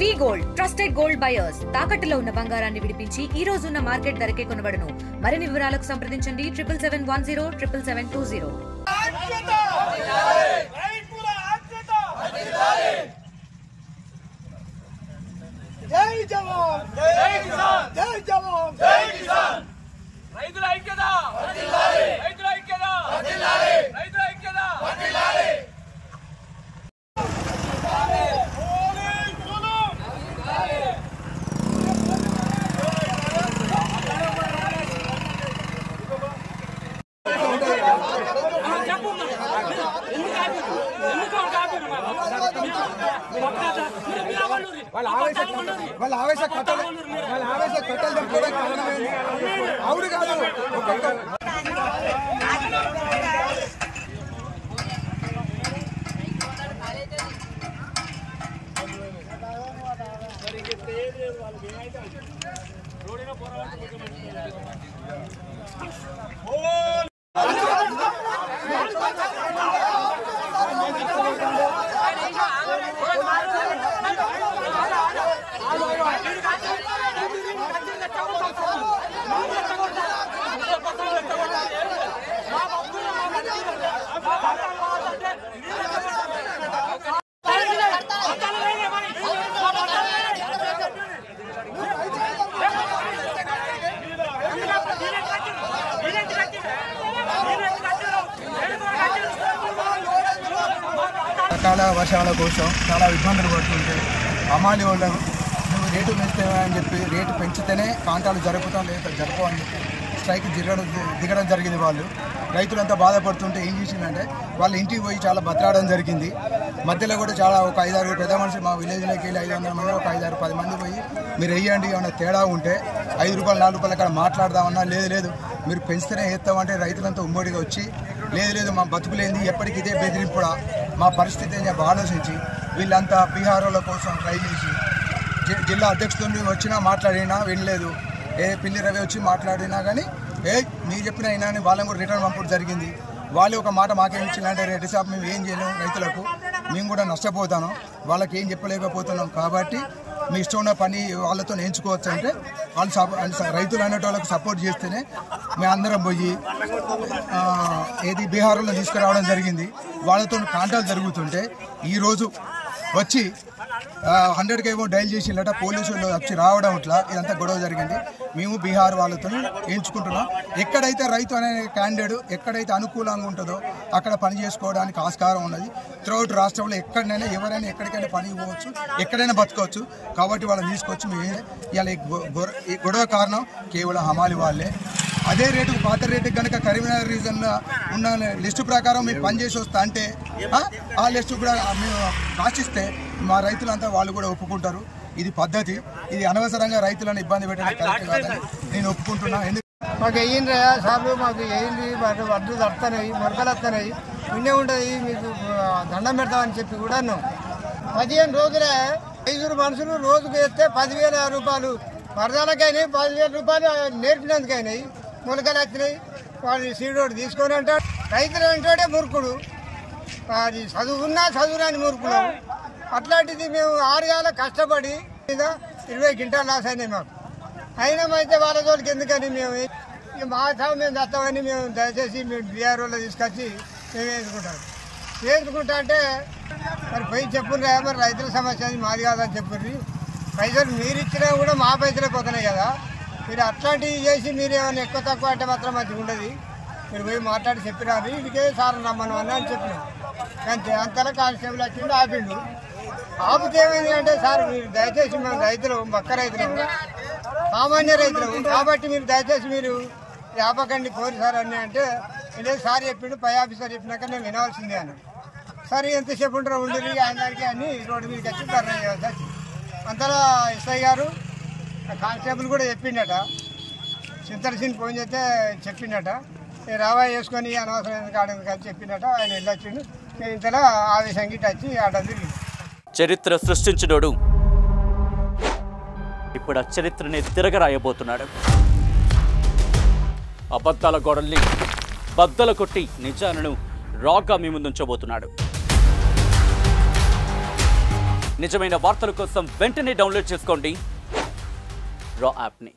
వి gold trusted gold buyers తాకట్టులో ఉన్న బంగారాన్ని విడిపించి ఈ రోజు ఉన్న మార్కెట్ ధరకే కొనబడును. మరిన్ని వివరాలకు సంప్రదించండి 7710 జై జవాన్ జై కిసాన్ జై జవాన్ జై కిసాన్ రైతుల ఐక్యత వర్ధిల్లాలి రైతుల ఐక్యత వర్ధిల్లాలి రైతుల ఐక్యత వర్ధిల్లాలి వాళ్ళ ఆవేశ కట్టలు చంపుకోవడానికి కారణమైంది అవును కాదు. రకాల వర్షాల కోసం చాలా ఇబ్బందులు పడుతుంటే అమాలి వాళ్ళు నువ్వు రేటు పెంచుతావని చెప్పి రేటు పెంచితేనే కాంటాలు జరుపుతాం లేదా జరపవు అని చెప్పి స్ట్రైక్ దిగడం జరిగింది. వాళ్ళు రైతులంతా బాధపడుతుంటే ఏం చేసిందంటే వాళ్ళ ఇంటికి పోయి చాలా బతలాడడం జరిగింది. మధ్యలో కూడా చాలా ఒక 5-6 పెద్ద మనుషులు మా విలేజ్లోకి వెళ్ళి 500 మంది ఒక 5-10 మంది పోయి మీరు వేయండి ఏమన్నా తేడా ఉంటే 5 రూపాయలు 4 రూపాయలు అక్కడ మాట్లాడదామన్నా లేదు మీరు పెంచితేనే వేస్తామంటే రైతులంతా ఉమ్మడిగా వచ్చి లేదు మా బతుకులేంది ఎప్పటికి ఇదే బెదిరింపుడా మా పరిస్థితి అని చెప్పి ఆలోచించి వీళ్ళంతా బీహార్ల కోసం ట్రై చేసి జిల్లా అధ్యక్షుడు వచ్చినా మాట్లాడినా వినలేదు. పిల్లి రవి వచ్చి మాట్లాడినా కానీ మీరు చెప్పిన అయినా అని వాళ్ళని కూడా రిటర్న్ పంపడం జరిగింది. వాళ్ళు ఒక మాట మాకేం ఇచ్చిందంటే రెడ్డి సాబ్ మేము ఏం చేయలేము రైతులకు మేము కూడా నష్టపోతాను వాళ్ళకి ఏం చెప్పలేకపోతున్నాం కాబట్టి మీ ఇష్టం ఉన్న పని వాళ్ళతో నేర్చుకోవచ్చు అంటే వాళ్ళు రైతులు అనేటోళ్ళకి సపోర్ట్ చేస్తేనే మేము అందరం పోయి బీహార్లో తీసుకురావడం జరిగింది. వాళ్ళతో కాంటాలు జరుగుతుంటే ఈరోజు వచ్చి 100కి ఏమో డైల్ చేసినట పోలీసులు వచ్చి రావడం ఇట్లా ఇదంతా గొడవ జరిగింది. మేము బీహార్ వాళ్ళతో ఎంచుకుంటున్నాం. ఎక్కడైతే రైతు అనే క్యాండిడేట్ ఎక్కడైతే అనుకూలంగా ఉంటుందో అక్కడ పని చేసుకోవడానికి ఆస్కారం ఉన్నది. త్రూఅవుట్ రాష్ట్రంలో ఎక్కడైనా ఎవరైనా ఎక్కడికైనా పని పోవచ్చు ఎక్కడైనా బతకవచ్చు. కాబట్టి వాళ్ళని తీసుకొచ్చి మేము ఇలా ఈ గొడవ కారణం కేవలం హమాలి వాళ్ళే. అదే రేటు పాత రేటుకి కనుక కరీంనగర్ రీజన్లో ఉన్న లిస్టు ప్రకారం మేము పనిచేసి వస్తా అంటే ఆ లిస్టు కూడా మేము రాసిస్తే మా రైతులంతా వాళ్ళు కూడా ఒప్పుకుంటారు. ఇది పద్ధతి. ఇది అనవసరంగా రైతులను ఇబ్బంది పెట్టడం కరెక్ట్ కాదని నేను ఒప్పుకుంటున్నా. మాకు వేయిండ్రయా సార్లు మాకు వేయింది వడ్లు తడుతున్నాయి మొరకలు వస్తున్నాయి ఉండే ఉంటుంది మీకు దండం పెడతామని చెప్పి కూడా 15 రోజులే 5 మనుషులు రోజుకు వేస్తే 10,000 రూపాయలు వరదలకైనాయి 10,000 రూపాయలు నేర్పినందుకైనాయి. మొలకలు వచ్చినాయి వాడు సీడోడు తీసుకొని అంటాడు. రైతులు అంటాడే మురుకుడు అది చదువున్నా చదువురాని మురుకులు. అట్లాంటిది మేము 6 ఏళ్ళ కష్టపడి 20 క్వింటాల్ లాస్ అయినాయి మాకు. అయినామైతే వాళ్ళ జోలికి ఎందుకని మేము మా సాగు మేము తెస్తామని మేము దయచేసి మేము బీఆర్ఓలో తీసుకొచ్చి మేము వేసుకుంటా అంటే మరి పోయి చెప్పుర్రా మరి రైతుల సమస్య అది మాది కాదని చెప్పుర్రి. పైసలు మీరు ఇచ్చినా కూడా మా పైసలే పోతున్నాయి కదా. మీరు అట్లాంటివి చేసి మీరు ఏమైనా ఎక్కువ తక్కువ అంటే మాత్రం మంచిగా ఉండదు. మీరు పోయి మాట్లాడి చెప్పినారు ఇదికే సార్ రమ్మను అని చెప్పినాం. అంతే అంతలా కానిస్టేబుల్ వచ్చిండు ఆపిండు. ఆపితే ఏమైంది అంటే సార్ మీరు దయచేసి మేము రైతులు పక్క రైతులు సామాన్య రైతులు కాబట్టి మీరు దయచేసి మీరు ఆపకండి పోరు సార్ అని అంటే లేదు సార్ చెప్పిండు పై ఆఫీసర్ చెప్పినాక నేను వినవలసిందే అని. సరే ఎంతసేపు ఉంటారో ఉండేది ఆయన దానికి అని రోడ్డు మీదకి వచ్చి ధర్నా చేయాల్సి వచ్చింది. అంతలా ఎస్ఐ గారు కానిస్టేబుల్ కూడా చెప్పిండట. చింతలసిని ఫోన్ చేస్తే చెప్పిండట రావా వేసుకొని అనవసరం కాడని కలిసి చెప్పిండట. ఆయన వెళ్ళొచ్చిండు. నేను ఇంతలా ఆవేశం గిట్ట వచ్చి ఆడ తిరిగింది. చరిత్ర సృష్టించినోడు ఇప్పుడు ఆ చరిత్రని తిరగరాయబోతున్నాడు. అబద్ధాల గోడల్ని బద్దలు కొట్టి నిజాలను రాగా మీ ముందుంచబోతున్నాడు. నిజమైన వార్తల కోసం వెంటనే డౌన్లోడ్ చేసుకోండి రా యాప్ని.